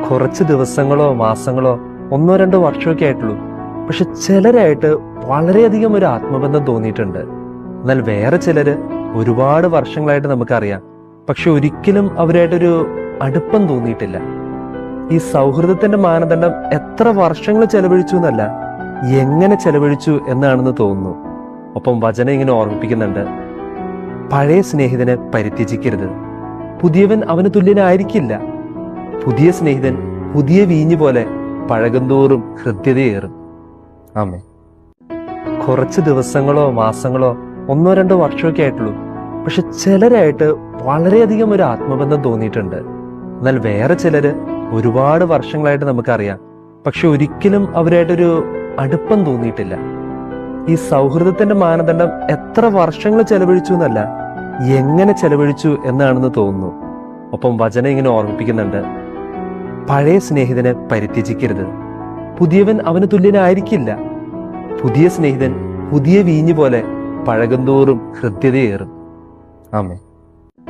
കുറച്ച് ദിവസങ്ങളോ മാസങ്ങളോ ഒന്നോ രണ്ടോ വർഷമൊക്കെ ആയിട്ടുള്ളൂ. പക്ഷെ ചിലരായിട്ട് വളരെയധികം ഒരു ആത്മബന്ധം തോന്നിയിട്ടുണ്ട്. എന്നാൽ വേറെ ചിലര് ഒരുപാട് വർഷങ്ങളായിട്ട് നമുക്കറിയാം, പക്ഷെ ഒരിക്കലും അവരായിട്ടൊരു അടുപ്പം തോന്നിയിട്ടില്ല. ഈ സൗഹൃദത്തിന്റെ മാനദണ്ഡം എത്ര വർഷങ്ങൾ ചെലവഴിച്ചു എന്നല്ല, എങ്ങനെ ചെലവഴിച്ചു എന്നാണെന്ന് തോന്നുന്നു. ഒപ്പം വചനം ഇങ്ങനെ ഓർമ്മിപ്പിക്കുന്നുണ്ട്, പഴയ സ്നേഹിതനെ പരിത്യജിക്കരുത്, പുതിയവൻ അവന് തുല്യനായിരിക്കില്ല. പുതിയ സ്നേഹിതൻ പുതിയ വീഞ്ഞു പോലെ പഴകുന്തോറും ഹൃദ്യതയേറും. ആമേൻ. കുറച്ച് ദിവസങ്ങളോ മാസങ്ങളോ ഒന്നോ രണ്ടോ വർഷമൊക്കെ ആയിട്ടുള്ളൂ. പക്ഷെ ചിലരായിട്ട് വളരെയധികം ഒരു ആത്മബന്ധം തോന്നിയിട്ടുണ്ട്. എന്നാൽ വേറെ ചിലര് ഒരുപാട് വർഷങ്ങളായിട്ട് നമുക്കറിയാം, പക്ഷെ ഒരിക്കലും അവരായിട്ടൊരു അടുപ്പം തോന്നിയിട്ടില്ല. ഈ സൗഹൃദത്തിന്റെ മാനദണ്ഡം എത്ര വർഷങ്ങൾ ചെലവഴിച്ചു എന്നല്ല, എങ്ങനെ ചെലവഴിച്ചു എന്നാണെന്ന് തോന്നുന്നു. ഒപ്പം വചനം ഇങ്ങനെ ഓർമ്മിപ്പിക്കുന്നുണ്ട്, പഴയ സ്നേഹിതനെ പരിത്യജിക്കരുത്, പുതിയവൻ അവന് തുല്യനായിരിക്കില്ല. പുതിയ സ്നേഹിതൻ പുതിയ വീഞ്ഞു പോലെ പഴകുന്തോറും ഹൃദ്യതയേറും. ആമേൻ.